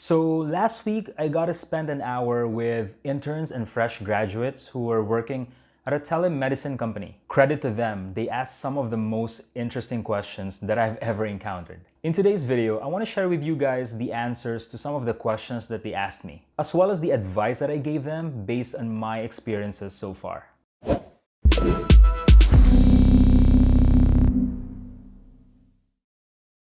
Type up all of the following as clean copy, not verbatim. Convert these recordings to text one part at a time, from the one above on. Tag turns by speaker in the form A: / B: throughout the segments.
A: So last week, I got to spend an hour with interns and fresh graduates who were working at a telemedicine company. Credit to them, they asked some of the most interesting questions that I've ever encountered. In today's video, I want to share with you guys the answers to some of the questions that they asked me, as well as the advice that I gave them based on my experiences so far.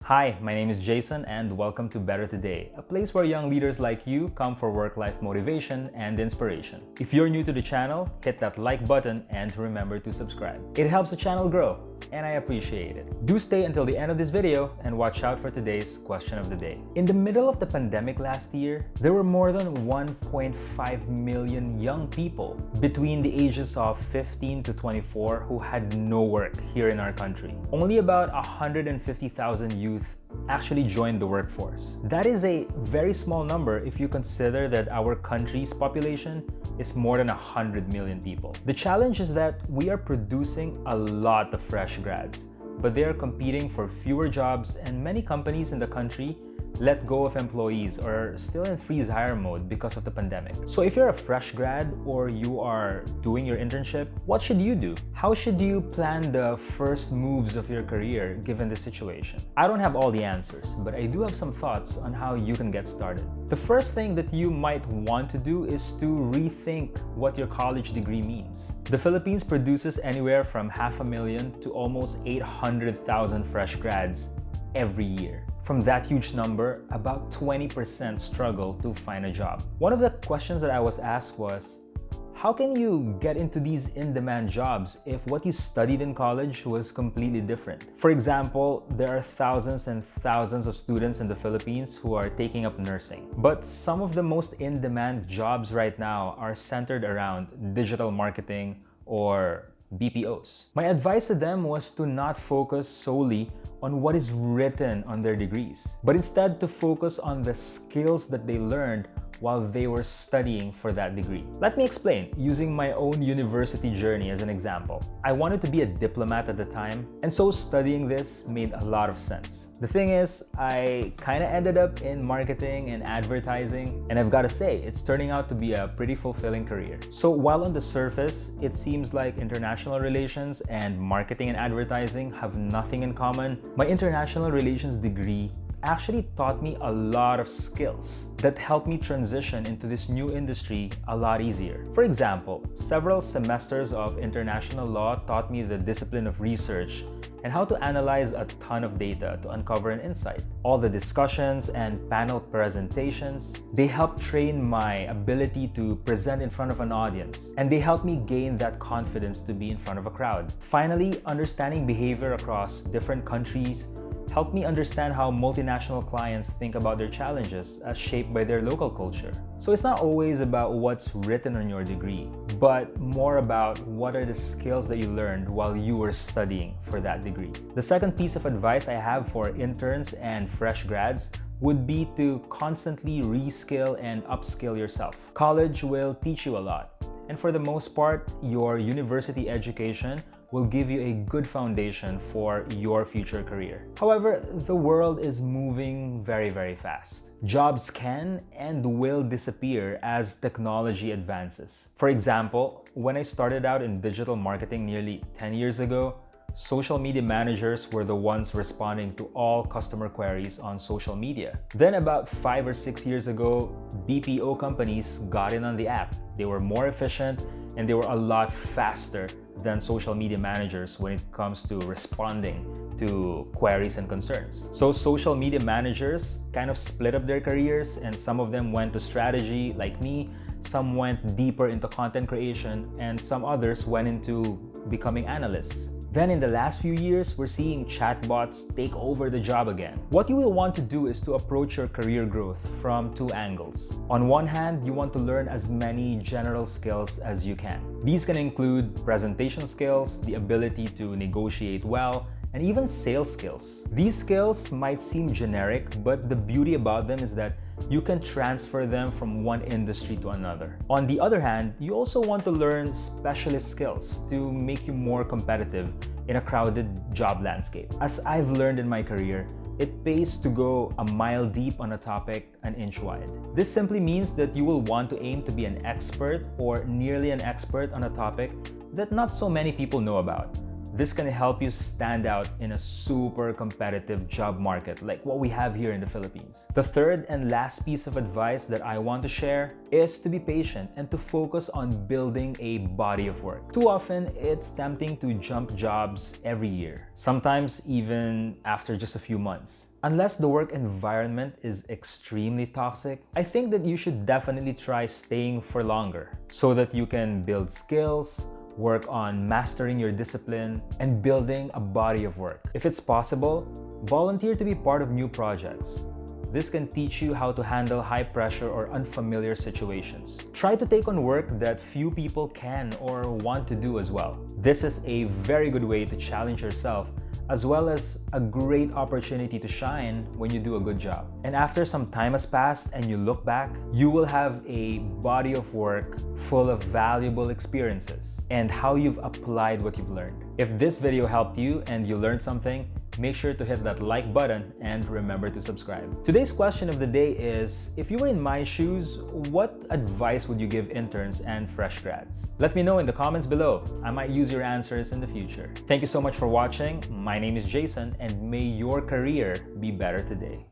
A: Hi, my name is Jason and welcome to Better Today, a place where young leaders like you come for work-life motivation and inspiration. If you're new to the channel, hit that like button and remember to subscribe. It helps the channel grow and I appreciate it. Do stay until the end of this video and watch out for today's question of the day. In the middle of the pandemic last year, there were more than 1.5 million young people between the ages of 15 to 24 who had no work here in our country. Only about 150,000 youth actually joined the workforce. That is a very small number if you consider that our country's population is more than 100 million people. The challenge is that we are producing a lot of fresh grads, but they are competing for fewer jobs, and many companies in the country let go of employees or are still in freeze hire mode because of the pandemic. So if you're a fresh grad or you are doing your internship, what should you do? How should you plan the first moves of your career given this situation? I don't have all the answers, but I do have some thoughts on how you can get started. The first thing that you might want to do is to rethink what your college degree means. The Philippines produces anywhere from 500,000 to almost 800,000 fresh grads every year. From that huge number, about 20% struggle to find a job. One of the questions that I was asked was, how can you get into these in-demand jobs if what you studied in college was completely different? For example, there are thousands and thousands of students in the Philippines who are taking up nursing. But some of the most in-demand jobs right now are centered around digital marketing or BPOs. My advice to them was to not focus solely on what is written on their degrees, but instead to focus on the skills that they learned while they were studying for that degree. Let me explain using my own university journey as an example. I wanted to be a diplomat at the time, and so studying this made a lot of sense. The thing is, I kind of ended up in marketing and advertising, and I've got to say, it's turning out to be a pretty fulfilling career. So while on the surface, it seems like international relations and marketing and advertising have nothing in common, my international relations degree actually taught me a lot of skills that helped me transition into this new industry a lot easier. For example, several semesters of international law taught me the discipline of research and how to analyze a ton of data to uncover an insight. All the discussions and panel presentations, they helped train my ability to present in front of an audience, and they helped me gain that confidence to be in front of a crowd. Finally, understanding behavior across different countries helped me understand how multinational clients think about their challenges as shaped by their local culture. So it's not always about what's written on your degree, but more about what are the skills that you learned while you were studying for that degree. The second piece of advice I have for interns and fresh grads would be to constantly reskill and upskill yourself. College will teach you a lot, and for the most part, your university education will give you a good foundation for your future career. However, the world is moving very fast. Jobs can and will disappear as technology advances. For example, when I started out in digital marketing nearly 10 years ago, social media managers were the ones responding to all customer queries on social media. Then about 5 or 6 years ago, BPO companies got in on the app. They were more efficient and they were a lot faster than social media managers when it comes to responding to queries and concerns. So social media managers kind of split up their careers, and some of them went to strategy like me, some went deeper into content creation, and some others went into becoming analysts. Then in the last few years, we're seeing chatbots take over the job again. What you will want to do is to approach your career growth from two angles. On one hand, you want to learn as many general skills as you can. These can include presentation skills, the ability to negotiate well, and even sales skills. These skills might seem generic, but the beauty about them is that you can transfer them from one industry to another. On the other hand, you also want to learn specialist skills to make you more competitive in a crowded job landscape. As I've learned in my career, it pays to go a mile deep on a topic, an inch wide. This simply means that you will want to aim to be an expert or nearly an expert on a topic that not so many people know about. This can help you stand out in a super competitive job market like what we have here in the Philippines. The third and last piece of advice that I want to share is to be patient and to focus on building a body of work. Too often, it's tempting to jump jobs every year, sometimes even after just a few months. Unless the work environment is extremely toxic, I think that you should definitely try staying for longer so that you can build skills, work on mastering your discipline, and building a body of work. If it's possible, volunteer to be part of new projects. This can teach you how to handle high pressure or unfamiliar situations. Try to take on work that few people can or want to do as well. This is a very good way to challenge yourself, as well as a great opportunity to shine when you do a good job. And after some time has passed and you look back, you will have a body of work full of valuable experiences and how you've applied what you've learned. If this video helped you and you learned something, make sure to hit that like button and remember to subscribe. Today's question of the day is, if you were in my shoes, what advice would you give interns and fresh grads? Let me know in the comments below. I might use your answers in the future. Thank you so much for watching. My name is Jason, and may your career be better today.